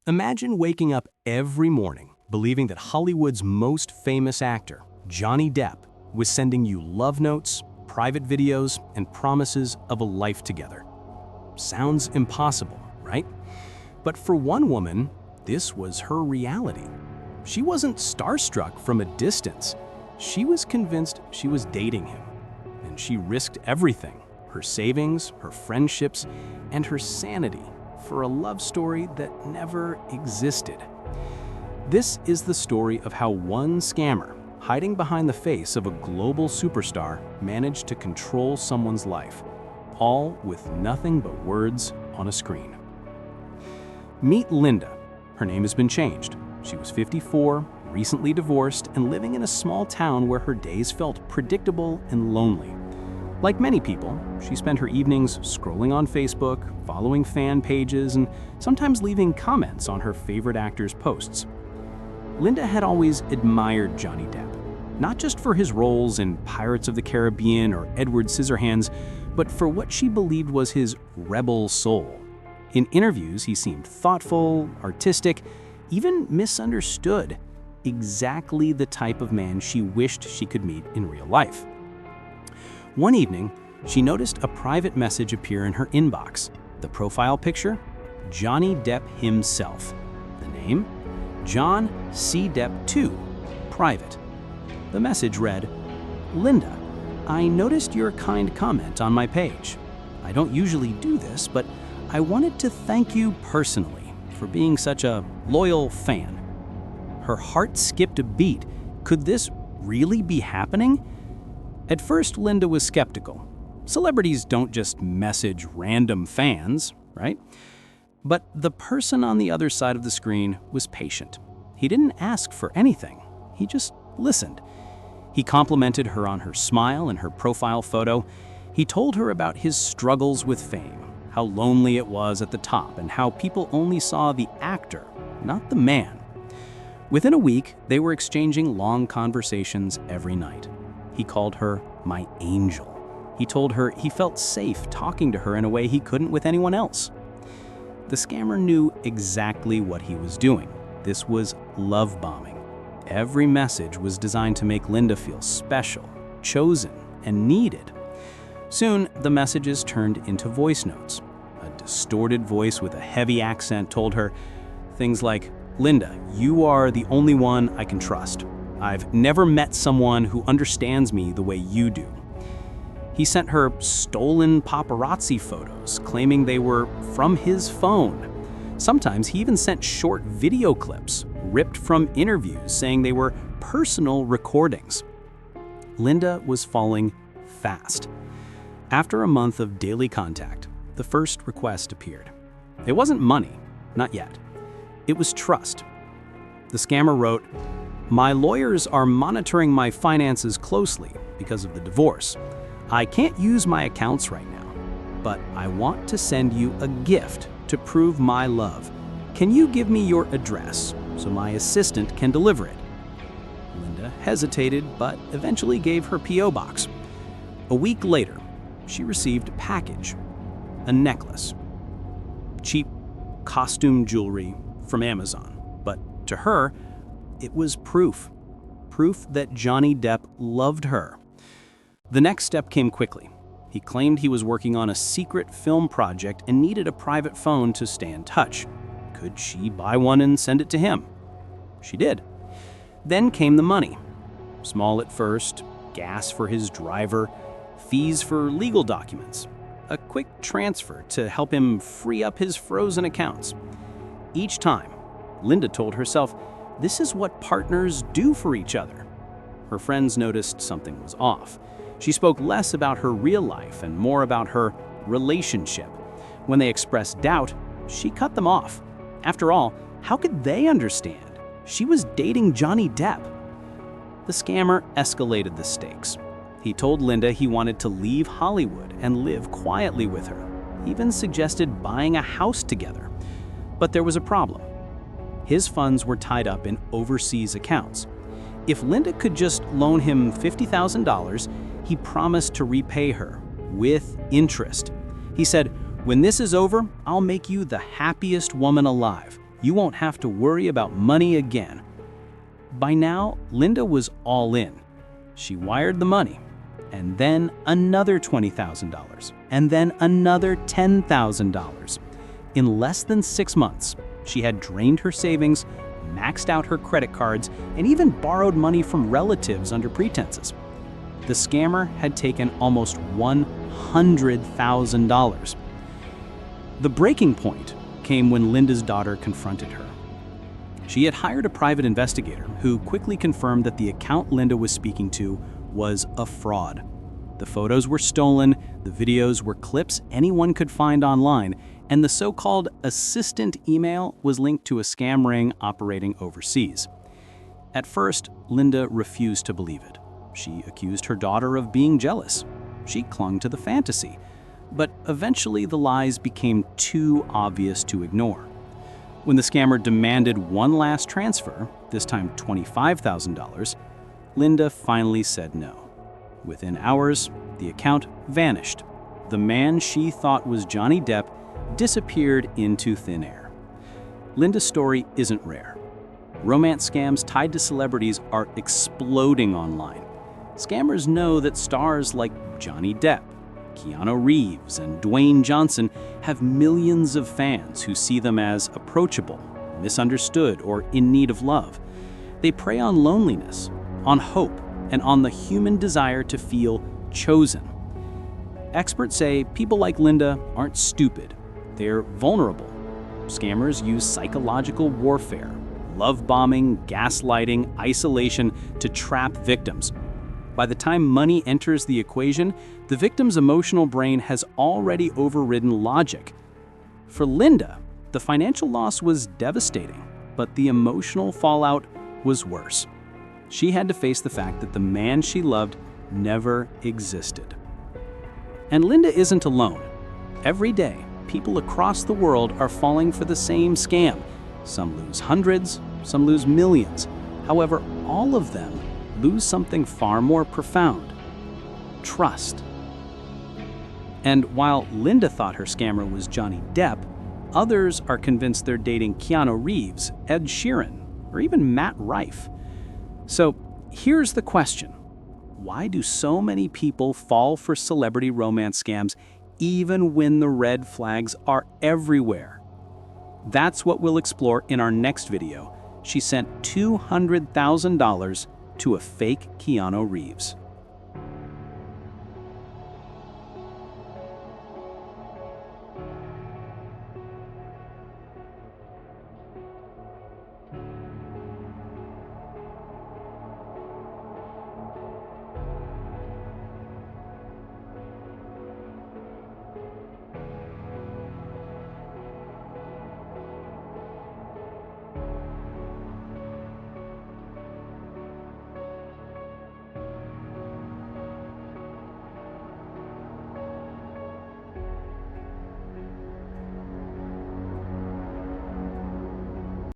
Imagine waking up every morning believing that Hollywood's most famous actor, Johnny Depp, was sending you love notes, private videos, and promises of a life together. Sounds impossible, right? But for one woman, this was her reality. She wasn't starstruck from a distance. She was convinced she was dating him. And she risked everything, her savings, her friendships, and her sanity for a love story that never existed. This is the story of how one scammer, hiding behind the face of a global superstar, managed to control someone's life, all with nothing but words on a screen. Meet Linda. Her name has been changed. She was 54, recently divorced, and living in a small town where her days felt predictable and lonely. Like many people, she spent her evenings scrolling on Facebook, following fan pages, and sometimes leaving comments on her favorite actors' posts. Linda had always admired Johnny Depp, not just for his roles in Pirates of the Caribbean or Edward Scissorhands, but for what she believed was his rebel soul. In interviews, he seemed thoughtful, artistic, even misunderstood, exactly the type of man she wished she could meet in real life. One evening, she noticed a private message appear in her inbox. The profile picture? Johnny Depp himself. The name? John C. Depp II, private. The message read, "Linda, I noticed your kind comment on my page. I don't usually do this, but I wanted to thank you personally for being such a loyal fan." Her heart skipped a beat. Could this really be happening? At first, Linda was skeptical. Celebrities don't just message random fans, right? But the person on the other side of the screen was patient. He didn't ask for anything. He just listened. He complimented her on her smile and her profile photo. He told her about his struggles with fame, how lonely it was at the top, and how people only saw the actor, not the man. Within a week, they were exchanging long conversations every night. He called her my angel. He told her he felt safe talking to her in a way he couldn't with anyone else. The scammer knew exactly what he was doing. This was love bombing. Every message was designed to make Linda feel special, chosen, and needed. Soon, the messages turned into voice notes. A distorted voice with a heavy accent told her things like, "Linda, you are the only one I can trust. I've never met someone who understands me the way you do." He sent her stolen paparazzi photos, claiming they were from his phone. Sometimes he even sent short video clips, ripped from interviews, saying they were personal recordings. Linda was falling fast. After a month of daily contact, the first request appeared. It wasn't money, not yet. It was trust. The scammer wrote, "My lawyers are monitoring my finances closely because of the divorce. I can't use my accounts right now, but I want to send you a gift to prove my love. Can you give me your address so my assistant can deliver it?" Linda hesitated, but eventually gave her P.O. box. A week later, she received a package, a necklace, cheap costume jewelry from Amazon. But to her, it was proof that Johnny Depp loved her. The next step came quickly. He claimed he was working on a secret film project and needed a private phone to stay in touch. Could she buy one and send it to him? She did. Then came the money. Small at first, gas for his driver, fees for legal documents, a quick transfer to help him free up his frozen accounts. Each time, Linda told herself, this is what partners do for each other. Her friends noticed something was off. She spoke less about her real life and more about her relationship. When they expressed doubt, she cut them off. After all, how could they understand? She was dating Johnny Depp. The scammer escalated the stakes. He told Linda he wanted to leave Hollywood and live quietly with her. He even suggested buying a house together. But there was a problem. His funds were tied up in overseas accounts. If Linda could just loan him $50,000, he promised to repay her with interest. He said, "When this is over, I'll make you the happiest woman alive. You won't have to worry about money again." By now, Linda was all in. She wired the money, and then another $20,000, and then another $10,000. In less than 6 months, she had drained her savings, maxed out her credit cards, and even borrowed money from relatives under pretenses. The scammer had taken almost $100,000. The breaking point came when Linda's daughter confronted her. She had hired a private investigator who quickly confirmed that the account Linda was speaking to was a fraud. The photos were stolen, the videos were clips anyone could find online, and the so-called assistant email was linked to a scam ring operating overseas. At first, Linda refused to believe it. She accused her daughter of being jealous. She clung to the fantasy. But eventually the lies became too obvious to ignore. When the scammer demanded one last transfer, this time $25,000, Linda finally said no. Within hours, the account vanished. The man she thought was Johnny Depp disappeared into thin air. Linda's story isn't rare. Romance scams tied to celebrities are exploding online. Scammers know that stars like Johnny Depp, Keanu Reeves, and Dwayne Johnson have millions of fans who see them as approachable, misunderstood, or in need of love. They prey on loneliness, on hope, and on the human desire to feel chosen. Experts say people like Linda aren't stupid. They're vulnerable. Scammers use psychological warfare, love bombing, gaslighting, isolation to trap victims. By the time money enters the equation, the victim's emotional brain has already overridden logic. For Linda, the financial loss was devastating, but the emotional fallout was worse. She had to face the fact that the man she loved never existed. And Linda isn't alone. Every day, people across the world are falling for the same scam. Some lose hundreds, some lose millions. However, all of them lose something far more profound: trust. And while Linda thought her scammer was Johnny Depp, others are convinced they're dating Keanu Reeves, Ed Sheeran, or even Matt Rife. So here's the question: why do so many people fall for celebrity romance scams even when the red flags are everywhere? That's what we'll explore in our next video. She sent $200,000 to a fake Keanu Reeves.